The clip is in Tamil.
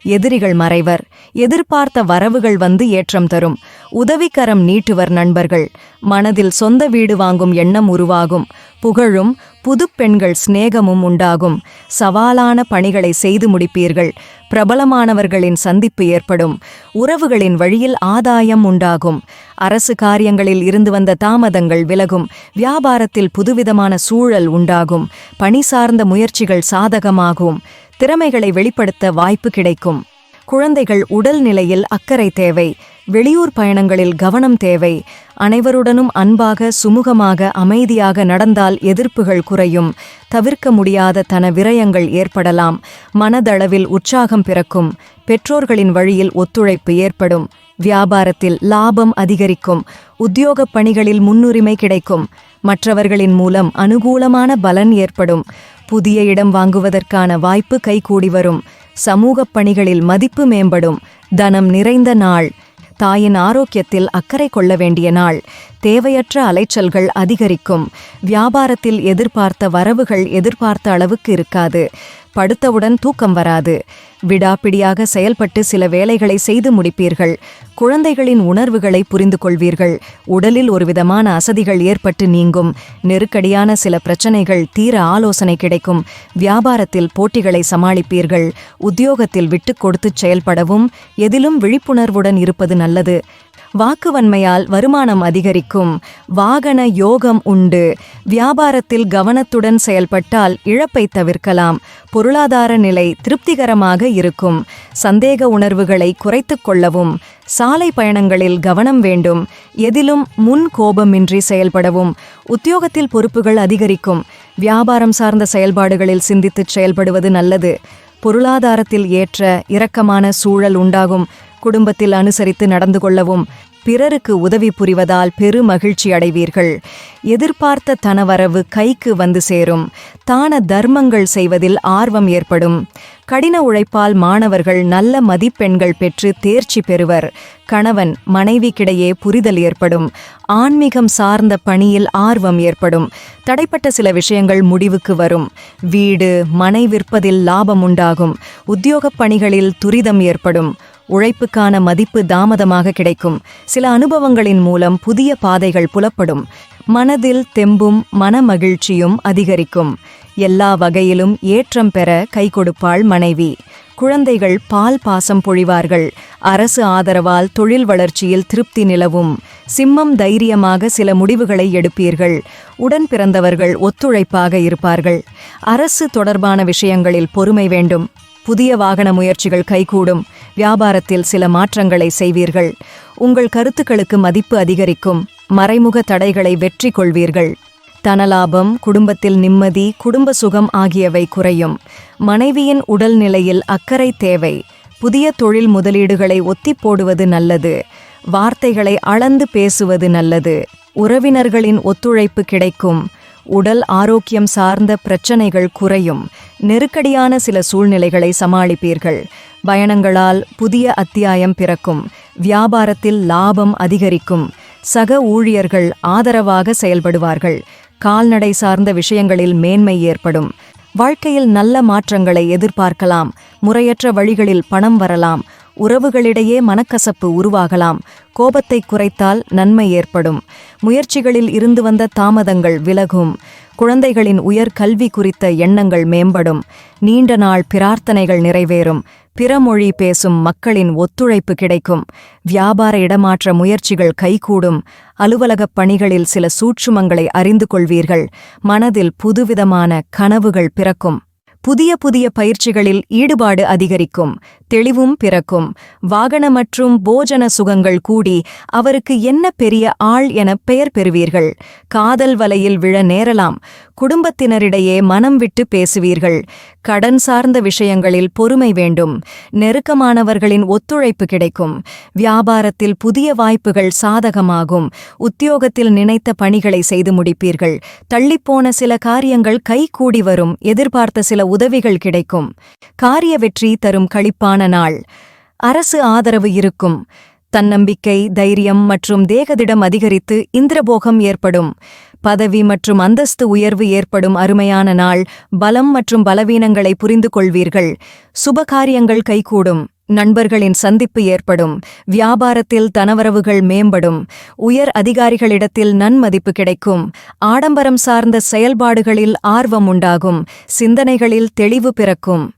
எதிரிகள் மறைவர். எதிர்பார்த்த வரவுகள் வந்து ஏற்றம் தரும். உதவிக்கரம் நீட்டுவர் நண்பர்கள். மனதில் சொந்த வீடு வாங்கும் எண்ணம் உருவாகும். புகழும் புதுப்பெண்கள் சிநேகமும் உண்டாகும். சவாலான பணிகளை செய்து முடிப்பீர்கள். பிரபலமானவர்களின் சந்திப்பு ஏற்படும். உறவுகளின் வழியில் ஆதாயம் உண்டாகும். அரசு காரியங்களில் இருந்து வந்த தாமதங்கள் விலகும். வியாபாரத்தில் புதுவிதமான சூழல் உண்டாகும். பணி சார்ந்த முயற்சிகள் சாதகமாகும். திறமைகளை வெளிப்படுத்த வாய்ப்பு கிடைக்கும். குழந்தைகள் உடல் நிலையில் அக்கறை தேவை. வெளியூர் பயணங்களில் கவனம் தேவை. அனைவருடனும் அன்பாக சுமூகமாக அமைதியாக நடந்தால் எதிர்ப்புகள் குறையும். தவிர்க்க முடியாத தன விரயங்கள் ஏற்படலாம். மனதளவில் உற்சாகம் பிறக்கும். பெற்றோர்களின் வழியில் ஒத்துழைப்பு ஏற்படும். வியாபாரத்தில் லாபம் அதிகரிக்கும். உத்தியோகப் பணிகளில் முன்னுரிமை கிடைக்கும். மற்றவர்களின் மூலம் அனுகூலமான பலன் ஏற்படும். புதிய இடம் வாங்குவதற்கான வாய்ப்பு கைகூடி வரும். சமூகப் பணிகளில் மதிப்பு மேம்படும். தனம் நிறைந்த நாள். தாயின் ஆரோக்கியத்தில் அக்கறை கொள்ள வேண்டிய நாள். தேவையற்ற அலைச்சல்கள் அதிகரிக்கும். வியாபாரத்தில் எதிர்பார்த்த வரவுகள் எதிர்பார்த்த அளவுக்கு இருக்காது. படுத்தவுடன் தூக்கம் வராது. விடாப்பிடியாக செயல்பட்டு சில வேலைகளை செய்து முடிப்பீர்கள். குழந்தைகளின் உணர்வுகளை புரிந்து கொள்வீர்கள். உடலில் ஒருவிதமான அசதிகள் ஏற்பட்டு நீங்கும். நெருக்கடியான சில பிரச்சனைகள் தீர ஆலோசனை கிடைக்கும். வியாபாரத்தில் போட்டிகளை சமாளிப்பீர்கள். உத்தியோகத்தில் விட்டு கொடுத்து செயல்படவும் எதிலும் விழிப்புணர்வுடன் இருப்பது நல்லது. வாக்குவன்மையால் வருமானம் அதிகரிக்கும். வாகன யோகம் உண்டு. வியாபாரத்தில் கவனத்துடன் செயல்பட்டால் இழப்பை தவிர்க்கலாம். பொருளாதார நிலை திருப்திகரமாக இருக்கும். சந்தேக உணர்வுகளை குறைத்துக் கொள்ளவும். சாலை பயணங்களில் கவனம் வேண்டும். எதிலும் முன் கோபமின்றி செயல்படவும். உத்தியோகத்தில் பொறுப்புகள் அதிகரிக்கும். வியாபாரம் சார்ந்த செயல்பாடுகளில் சிந்தித்துச் செயல்படுவது நல்லது. பொருளாதாரத்தில் ஏற்ற இரக்கமான சூழல் உண்டாகும். குடும்பத்தில் அனுசரித்து நடந்து கொள்ளவும். பிறருக்கு உதவி புரிவதால் பெரு மகிழ்ச்சி அடைவீர்கள். எதிர்பார்த்த தனவரவு கைக்கு வந்து சேரும். தான தர்மங்கள் செய்வதில் ஆர்வம் ஏற்படும். கடின உழைப்பால் மாணவர்கள் நல்ல மதிப்பெண்கள் பெற்று தேர்ச்சி பெறுவர். கணவன் மனைவிக்கிடையே புரிதல் ஏற்படும். ஆன்மீகம் சார்ந்த பணியில் ஆர்வம் ஏற்படும். தடைப்பட்ட சில விஷயங்கள் முடிவுக்கு வரும். வீடு மனை விற்பதில் லாபம் உண்டாகும். உத்தியோகப் பணிகளில் துரிதம் ஏற்படும். உழைப்புக்கான மதிப்பு தாமதமாக கிடைக்கும். சில அனுபவங்களின் மூலம் புதிய பாதைகள் புலப்படும். மனதில் தெம்பும் மனமகிழ்ச்சியும் அதிகரிக்கும். எல்லா வகையிலும் ஏற்றம் பெற கைகொடுப்பாள் மனைவி. குழந்தைகள் பால் பாசம் பொழிவார்கள். அரசு ஆதரவால் தொழில் வளர்ச்சியில் திருப்தி நிலவும். சிம்மம் தைரியமாக சில முடிவுகளை எடுப்பீர்கள். உடன் பிறந்தவர்கள் ஒத்துழைப்பாக இருப்பார்கள். அரசு தொடர்பான விஷயங்களில் பொறுமை வேண்டும். புதிய வாகன முயற்சிகள் கைகூடும். வியாபாரத்தில் சில மாற்றங்களை செய்வீர்கள். உங்கள் கருத்துக்களுக்கு மதிப்பு அதிகரிக்கும். மறைமுக தடைகளை வெற்றி கொள்வீர்கள். தனலாபம், குடும்பத்தில் நிம்மதி, குடும்ப சுகம் ஆகியவை குறையும். மனைவியின் உடல் நிலையில் அக்கறை தேவை. புதிய தொழில் முதலீடுகளை ஒத்தி போடுவது நல்லது. வார்த்தைகளை அளந்து பேசுவது நல்லது. உறவினர்களின் ஒத்துழைப்பு கிடைக்கும். உடல் ஆரோக்கியம் சார்ந்த பிரச்சனைகள் குறையும். நெருக்கடியான சில சூழ்நிலைகளை சமாளிப்பீர்கள். பயணங்களால் புதிய அத்தியாயம் பிறக்கும். வியாபாரத்தில் லாபம் அதிகரிக்கும். சக ஊழியர்கள் ஆதரவாக செயல்படுவார்கள். கால்நடை சார்ந்த விஷயங்களில் மேன்மை ஏற்படும். வாழ்க்கையில் நல்ல மாற்றங்களை எதிர்பார்க்கலாம். முறையற்ற வழிகளில் பணம் வரலாம். உறவுகளிடையே மனக்கசப்பு உருவாகலாம். கோபத்தை குறைத்தால் நன்மை ஏற்படும். முயற்சிகளில் இருந்து வந்த தாமதங்கள் விலகும். குழந்தைகளின் உயர் கல்வி குறித்த எண்ணங்கள் மேம்படும். நீண்ட நாள் பிரார்த்தனைகள் நிறைவேறும். பிற மொழி பேசும் மக்களின் ஒத்துழைப்பு கிடைக்கும். வியாபார இடமாற்ற முயற்சிகள் கைகூடும். அலுவலகப் பணிகளில் சில சூட்சுமங்களை அறிந்து கொள்வீர்கள். மனதில் புதுவிதமான கனவுகள் பிறக்கும். புதிய பயிற்சிகளில் ஈடுபாடு அதிகரிக்கும். தெளிவும் பிறக்கும். வாகன மற்றும் போஜன சுகங்கள் கூடி அவருக்கு என்ன பெரிய ஆள் என பெயர் பெறுவீர்கள். காதல் வலையில் விழ நேரலாம். குடும்பத்தினரிடையே மனம் விட்டு பேசுவீர்கள். கடன் சார்ந்த விஷயங்களில் பொறுமை வேண்டும். நெருக்கமானவர்களின் ஒத்துழைப்பு கிடைக்கும். வியாபாரத்தில் புதிய வாய்ப்புகள் சாதகமாகும். உத்தியோகத்தில் நினைத்த பணிகளை செய்து முடிப்பீர்கள். தள்ளிப்போன சில காரியங்கள் கைகூடி வரும். எதிர்பார்த்த சில உதவிகள் கிடைக்கும். காரிய வெற்றி தரும் களிப்பான நாள். அரசு ஆதரவு இருக்கும். தன்னம்பிக்கை, தைரியம் மற்றும் தேகதிடம் அதிகரித்து இந்திரபோகம் ஏற்படும். பதவி மற்றும் அந்தஸ்து உயர்வு ஏற்படும் அருமையான நாள். பலம் மற்றும் பலவீனங்களை புரிந்து கொள்வீர்கள். சுபகாரியங்கள் கைகூடும். நண்பர்களின் சந்திப்பு ஏற்படும். வியாபாரத்தில் தனவரவுகள் மேம்படும். உயர் அதிகாரிகளிடத்தில் நன்மதிப்பு கிடைக்கும். ஆடம்பரம் சார்ந்த செயல்பாடுகளில் ஆர்வம் உண்டாகும். சிந்தனைகளில் தெளிவு பிறக்கும்.